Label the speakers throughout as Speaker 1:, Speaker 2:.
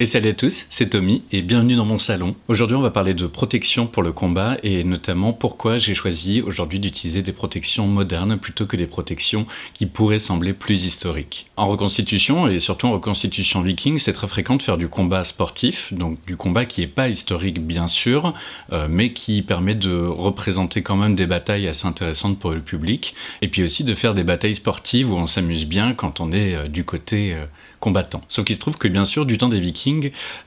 Speaker 1: Et salut à tous, c'est Tommy et bienvenue dans mon salon. Aujourd'hui on va parler de protection pour le combat et notamment pourquoi j'ai choisi aujourd'hui d'utiliser des protections modernes plutôt que des protections qui pourraient sembler plus historiques. En reconstitution et surtout en reconstitution viking, c'est très fréquent de faire du combat sportif, donc du combat qui n'est pas historique bien sûr, mais qui permet de représenter quand même des batailles assez intéressantes pour le public et puis aussi de faire des batailles sportives où on s'amuse bien quand on est du côté combattant. Sauf qu'il se trouve que bien sûr du temps des Vikings,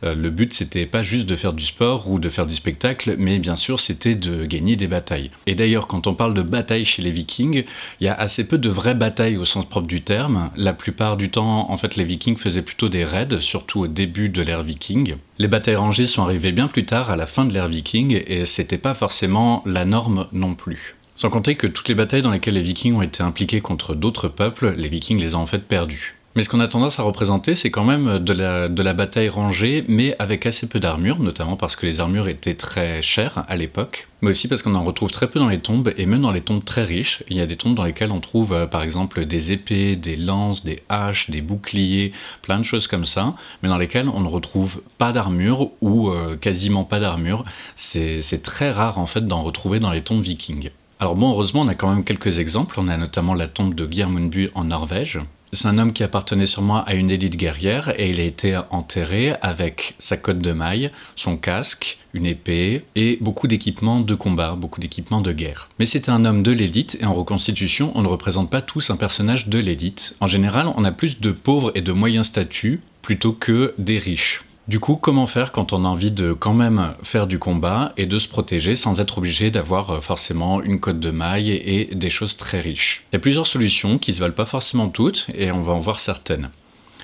Speaker 1: le but c'était pas juste de faire du sport ou de faire du spectacle, mais bien sûr c'était de gagner des batailles. Et d'ailleurs quand on parle de batailles chez les Vikings, il y a assez peu de vraies batailles au sens propre du terme. La plupart du temps en fait les Vikings faisaient plutôt des raids, surtout au début de l'ère Viking. Les batailles rangées sont arrivées bien plus tard à la fin de l'ère Viking et c'était pas forcément la norme non plus. Sans compter que toutes les batailles dans lesquelles les Vikings ont été impliqués contre d'autres peuples, les Vikings les ont en fait perdues. Mais ce qu'on a tendance à représenter, c'est quand même de la bataille rangée, mais avec assez peu d'armure, notamment parce que les armures étaient très chères à l'époque, mais aussi parce qu'on en retrouve très peu dans les tombes, et même dans les tombes très riches. Il y a des tombes dans lesquelles on trouve par exemple des épées, des lances, des haches, des boucliers, plein de choses comme ça, mais dans lesquelles on ne retrouve pas d'armure, ou quasiment pas d'armure. C'est très rare en fait d'en retrouver dans les tombes vikings. Alors bon, heureusement, on a quand même quelques exemples. On a notamment la tombe de Geirmundbu en Norvège. C'est un homme qui appartenait sûrement à une élite guerrière et il a été enterré avec sa cotte de maille, son casque, une épée et beaucoup d'équipements de combat, beaucoup d'équipements de guerre. Mais c'était un homme de l'élite et en reconstitution, on ne représente pas tous un personnage de l'élite. En général, on a plus de pauvres et de moyens statuts plutôt que des riches. Du coup, comment faire quand on a envie de quand même faire du combat et de se protéger sans être obligé d'avoir forcément une cotte de maille et des choses très riches? Il y a plusieurs solutions qui se valent pas forcément toutes et on va en voir certaines.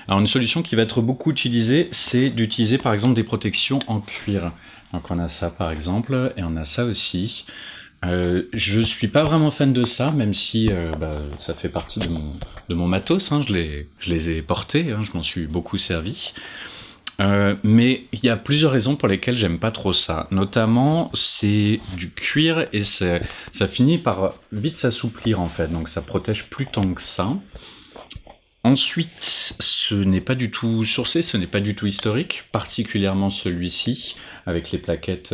Speaker 1: Alors une solution qui va être beaucoup utilisée, c'est d'utiliser par exemple des protections en cuir. Donc on a ça par exemple et on a ça aussi. Je suis pas vraiment fan de ça, même si ça fait partie de mon matos, hein, je les ai portés, hein, je m'en suis beaucoup servi. Mais il y a plusieurs raisons pour lesquelles j'aime pas trop ça. Notamment, c'est du cuir et ça finit par vite s'assouplir en fait, donc ça protège plus tant que ça. Ensuite, ce n'est pas du tout sourcé, ce n'est pas du tout historique, particulièrement celui-ci, avec les plaquettes,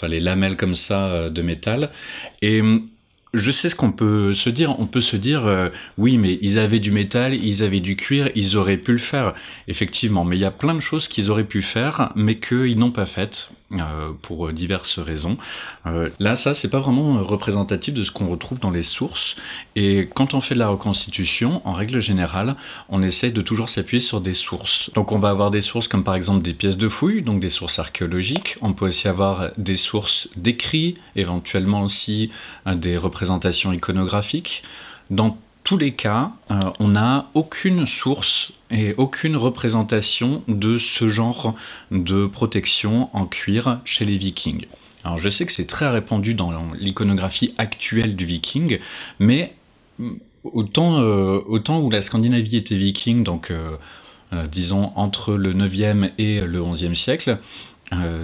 Speaker 1: les lamelles comme ça de métal. Et je sais ce qu'on peut se dire. On peut se dire, oui, mais ils avaient du métal, ils avaient du cuir, ils auraient pu le faire. Effectivement, mais il y a plein de choses qu'ils auraient pu faire, mais qu'ils n'ont pas faites, pour diverses raisons. Là, ça, c'est pas vraiment représentatif de ce qu'on retrouve dans les sources. Et quand on fait de la reconstitution, en règle générale, on essaye de toujours s'appuyer sur des sources. Donc on va avoir des sources comme par exemple des pièces de fouilles, donc des sources archéologiques. On peut aussi avoir des sources d'écrits, éventuellement aussi des représentations iconographiques. Dans tous les cas, on n'a aucune source et aucune représentation de ce genre de protection en cuir chez les Vikings. Alors je sais que c'est très répandu dans l'iconographie actuelle du Viking, mais au temps où la Scandinavie était viking, donc disons entre le 9e et le 11e siècle,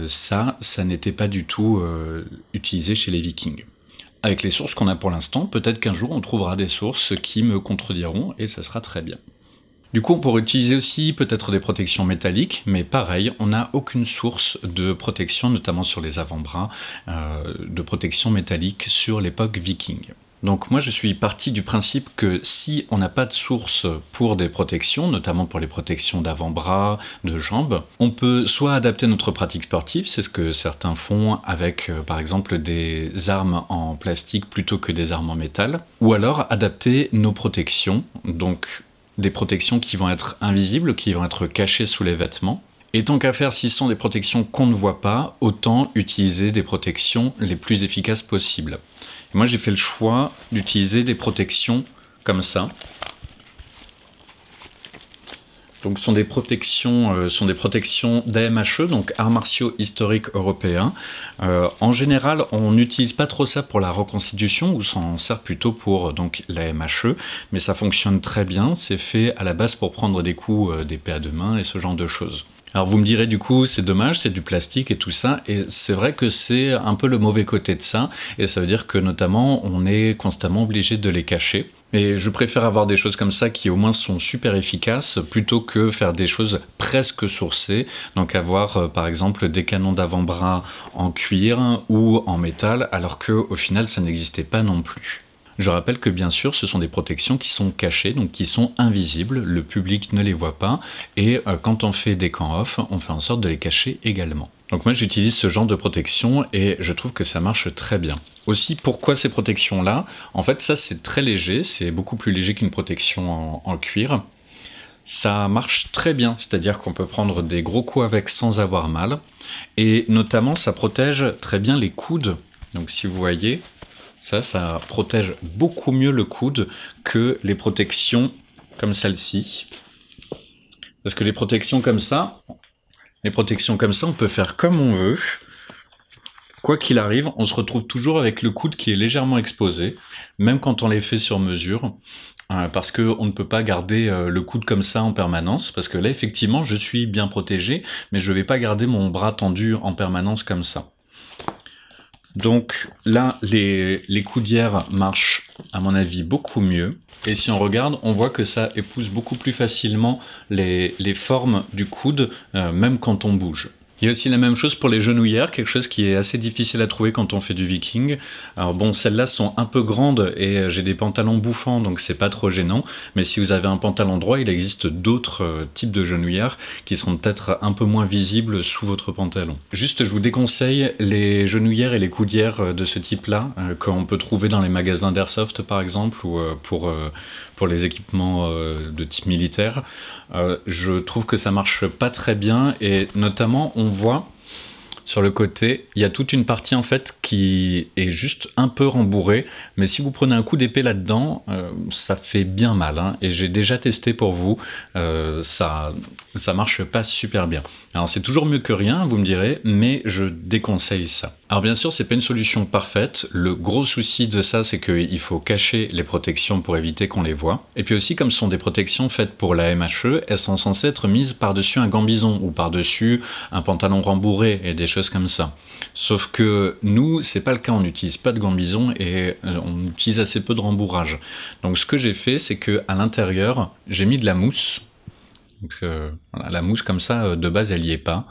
Speaker 1: ça n'était pas du tout utilisé chez les Vikings. Avec les sources qu'on a pour l'instant, peut-être qu'un jour on trouvera des sources qui me contrediront et ça sera très bien. Du coup, on pourrait utiliser aussi peut-être des protections métalliques, mais pareil, on n'a aucune source de protection, notamment sur les avant-bras, de protection métallique sur l'époque viking. Donc moi je suis parti du principe que si on n'a pas de source pour des protections, notamment pour les protections d'avant-bras, de jambes, on peut soit adapter notre pratique sportive, c'est ce que certains font avec par exemple des armes en plastique plutôt que des armes en métal, ou alors adapter nos protections, donc des protections qui vont être invisibles, qui vont être cachées sous les vêtements. Et tant qu'à faire, si ce sont des protections qu'on ne voit pas, autant utiliser des protections les plus efficaces possibles. Et moi j'ai fait le choix d'utiliser des protections comme ça. Donc ce sont des protections d'AMHE, donc Arts Martiaux Historiques Européens. En général, on n'utilise pas trop ça pour la reconstitution, ou s'en sert plutôt pour donc l'AMHE, mais ça fonctionne très bien, c'est fait à la base pour prendre des coups d'épée à deux mains et ce genre de choses. Alors vous me direz du coup c'est dommage, c'est du plastique et tout ça, et c'est vrai que c'est un peu le mauvais côté de ça, et ça veut dire que notamment on est constamment obligé de les cacher. Et je préfère avoir des choses comme ça qui au moins sont super efficaces plutôt que faire des choses presque sourcées. Donc avoir par exemple des canons d'avant-bras en cuir ou en métal alors que au final ça n'existait pas non plus. Je rappelle que bien sûr ce sont des protections qui sont cachées, donc qui sont invisibles, le public ne les voit pas et quand on fait des camps off, on fait en sorte de les cacher également. Donc moi j'utilise ce genre de protection et je trouve que ça marche très bien. Aussi pourquoi ces protections-là? En fait ça c'est très léger, c'est beaucoup plus léger qu'une protection en cuir. Ça marche très bien, c'est-à-dire qu'on peut prendre des gros coups avec sans avoir mal et notamment ça protège très bien les coudes. Donc si vous voyez, ça protège beaucoup mieux le coude que les protections comme celle-ci. Parce que les protections comme ça, on peut faire comme on veut. Quoi qu'il arrive, on se retrouve toujours avec le coude qui est légèrement exposé, même quand on les fait sur mesure, parce qu'on ne peut pas garder le coude comme ça en permanence, parce que là, effectivement, je suis bien protégé, mais je ne vais pas garder mon bras tendu en permanence comme ça. Donc là, les coudières marchent, à mon avis, beaucoup mieux. Et si on regarde, on voit que ça épouse beaucoup plus facilement les formes du coude, même quand on bouge. Il y a aussi la même chose pour les genouillères, quelque chose qui est assez difficile à trouver quand on fait du viking. Alors bon, celles-là sont un peu grandes et j'ai des pantalons bouffants, donc c'est pas trop gênant. Mais si vous avez un pantalon droit, il existe d'autres types de genouillères qui seront peut-être un peu moins visibles sous votre pantalon. Juste, je vous déconseille les genouillères et les coudières de ce type-là, qu'on peut trouver dans les magasins d'Airsoft par exemple, ou pour les équipements de type militaire. Je trouve que ça marche pas très bien et notamment on voit sur le côté, il y a toute une partie en fait qui est juste un peu rembourrée, mais si vous prenez un coup d'épée là-dedans, ça fait bien mal, hein, et j'ai déjà testé pour vous, ça marche pas super bien. Alors c'est toujours mieux que rien, vous me direz, mais je déconseille ça. Alors bien sûr, c'est pas une solution parfaite. Le gros souci de ça, c'est qu'il faut cacher les protections pour éviter qu'on les voit. Et puis aussi, comme ce sont des protections faites pour la MHE, elles sont censées être mises par-dessus un gambison ou par-dessus un pantalon rembourré et des choses comme ça. Sauf que nous, c'est pas le cas. On n'utilise pas de gambison et on utilise assez peu de rembourrage. Donc ce que j'ai fait, c'est que à l'intérieur, j'ai mis de la mousse. Donc, voilà, la mousse comme ça, de base, elle y est pas.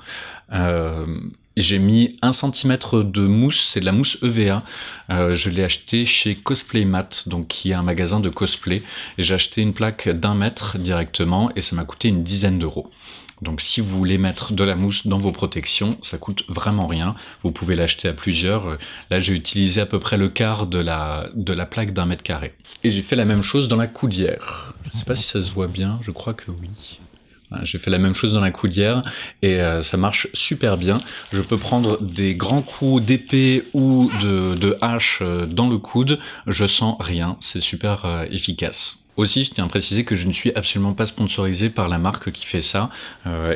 Speaker 1: J'ai mis 1 cm de mousse, c'est de la mousse EVA. Je l'ai acheté chez Cosplay Mat, donc qui est un magasin de cosplay. Et j'ai acheté une plaque d'1 mètre directement et ça m'a coûté une dizaine d'euros. Donc si vous voulez mettre de la mousse dans vos protections, ça coûte vraiment rien. Vous pouvez l'acheter à plusieurs. Là, j'ai utilisé à peu près le quart de la plaque d'1 mètre carré. Et j'ai fait la même chose dans la coudière. Je sais pas si ça se voit bien, je crois que oui. J'ai fait la même chose dans la coudière et ça marche super bien. Je peux prendre des grands coups d'épée ou de hache dans le coude, je sens rien, c'est super efficace. Aussi, je tiens à préciser que je ne suis absolument pas sponsorisé par la marque qui fait ça.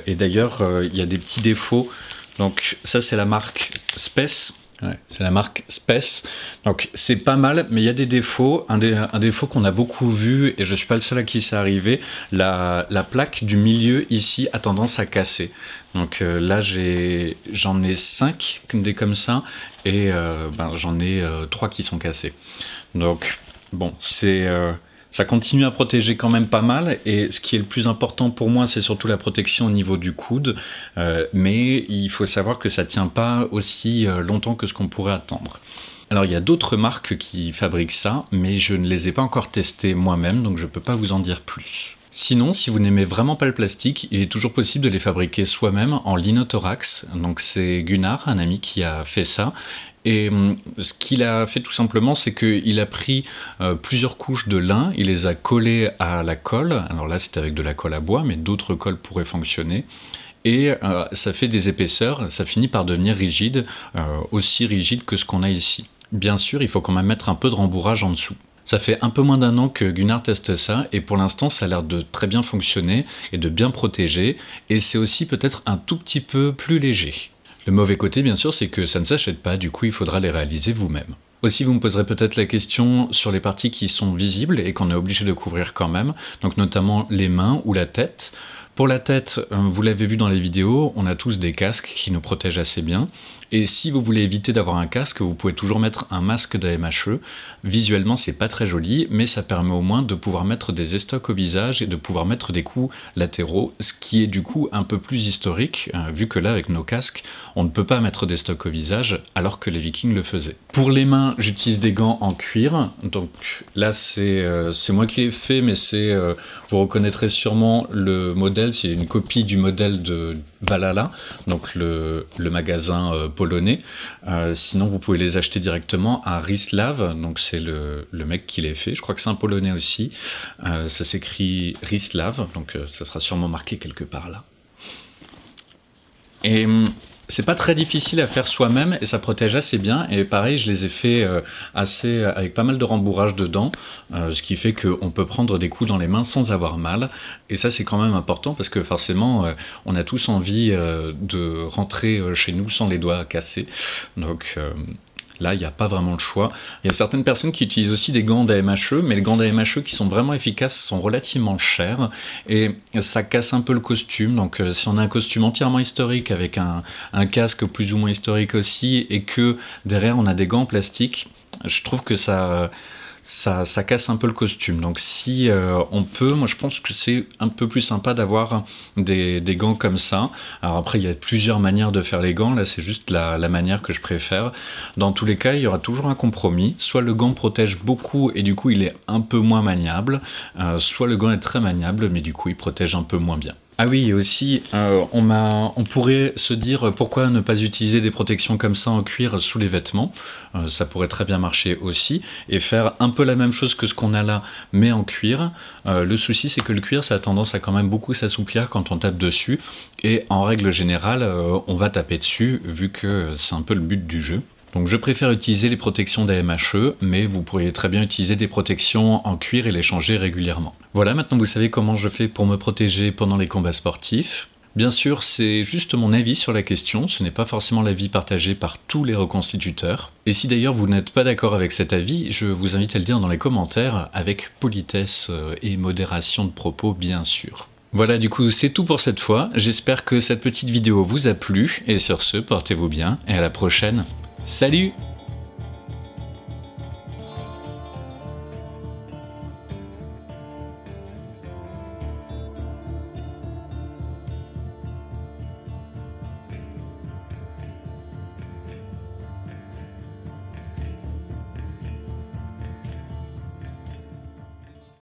Speaker 1: Et d'ailleurs, il y a des petits défauts. Donc ça, c'est la marque Spess. Ouais, c'est la marque Spess. Donc c'est pas mal, mais il y a des défauts. Un défaut qu'on a beaucoup vu, et je suis pas le seul à qui c'est arrivé, la plaque du milieu ici a tendance à casser. Donc là j'en ai 5 des comme ça, et j'en ai 3 qui sont cassés. Donc bon, ça continue à protéger quand même pas mal, et ce qui est le plus important pour moi, c'est surtout la protection au niveau du coude, mais il faut savoir que ça tient pas aussi longtemps que ce qu'on pourrait attendre. Alors il y a d'autres marques qui fabriquent ça, mais je ne les ai pas encore testées moi-même, donc je peux pas vous en dire plus. Sinon, si vous n'aimez vraiment pas le plastique, il est toujours possible de les fabriquer soi-même en linothorax. Donc c'est Gunnar, un ami, qui a fait ça. Et ce qu'il a fait tout simplement, c'est qu'il a pris plusieurs couches de lin, il les a collées à la colle. Alors là, c'était avec de la colle à bois, mais d'autres colles pourraient fonctionner. Et ça fait des épaisseurs, ça finit par devenir rigide, aussi rigide que ce qu'on a ici. Bien sûr, il faut quand même mettre un peu de rembourrage en dessous. Ça fait un peu moins d'1 an que Gunnar teste ça, et pour l'instant, ça a l'air de très bien fonctionner et de bien protéger, et c'est aussi peut-être un tout petit peu plus léger. Le mauvais côté, bien sûr, c'est que ça ne s'achète pas, du coup, il faudra les réaliser vous-même. Aussi, vous me poserez peut-être la question sur les parties qui sont visibles et qu'on est obligé de couvrir quand même, donc notamment les mains ou la tête. Pour la tête, vous l'avez vu dans les vidéos, on a tous des casques qui nous protègent assez bien. Et si vous voulez éviter d'avoir un casque, vous pouvez toujours mettre un masque d'AMHE. Visuellement, c'est pas très joli, mais ça permet au moins de pouvoir mettre des estocs au visage et de pouvoir mettre des coups latéraux, ce qui est du coup un peu plus historique, vu que là, avec nos casques, on ne peut pas mettre des stocks au visage, alors que les Vikings le faisaient. Pour les mains, j'utilise des gants en cuir. Donc là, c'est moi qui l'ai fait, mais vous reconnaîtrez sûrement le modèle, c'est une copie du modèle de Valhalla, donc le magasin polonais. Sinon, vous pouvez les acheter directement à Rislav, donc c'est le mec qui les fait. Je crois que c'est un polonais aussi. Ça s'écrit Rislav, donc ça sera sûrement marqué quelque part là. Et c'est pas très difficile à faire soi-même et ça protège assez bien. Et pareil, je les ai fait avec pas mal de rembourrage dedans, ce qui fait qu'on peut prendre des coups dans les mains sans avoir mal. Et ça, c'est quand même important parce que forcément, on a tous envie de rentrer chez nous sans les doigts cassés. Donc là, il n'y a pas vraiment le choix. Il y a certaines personnes qui utilisent aussi des gants d'AMHE, mais les gants d'AMHE qui sont vraiment efficaces sont relativement chers et ça casse un peu le costume. Donc si on a un costume entièrement historique avec un casque plus ou moins historique aussi et que derrière on a des gants en plastique, je trouve que ça casse un peu le costume. Donc si on peut, moi je pense que c'est un peu plus sympa d'avoir des gants comme ça. Alors après, il y a plusieurs manières de faire les gants. Là, c'est juste la manière que je préfère. Dans tous les cas, il y aura toujours un compromis. Soit le gant protège beaucoup et du coup, il est un peu moins maniable. Soit le gant est très maniable, mais du coup, il protège un peu moins bien. Ah oui, et aussi, on pourrait se dire pourquoi ne pas utiliser des protections comme ça en cuir sous les vêtements. Ça pourrait très bien marcher aussi et faire un peu la même chose que ce qu'on a là, mais en cuir. Le souci, c'est que le cuir, ça a tendance à quand même beaucoup s'assouplir quand on tape dessus. Et en règle générale, on va taper dessus vu que c'est un peu le but du jeu. Donc je préfère utiliser les protections d'AMHE, mais vous pourriez très bien utiliser des protections en cuir et les changer régulièrement. Voilà, maintenant vous savez comment je fais pour me protéger pendant les combats sportifs. Bien sûr, c'est juste mon avis sur la question, ce n'est pas forcément l'avis partagé par tous les reconstituteurs. Et si d'ailleurs vous n'êtes pas d'accord avec cet avis, je vous invite à le dire dans les commentaires, avec politesse et modération de propos bien sûr. Voilà, du coup, c'est tout pour cette fois. J'espère que cette petite vidéo vous a plu, et sur ce, portez-vous bien, et à la prochaine. Salut!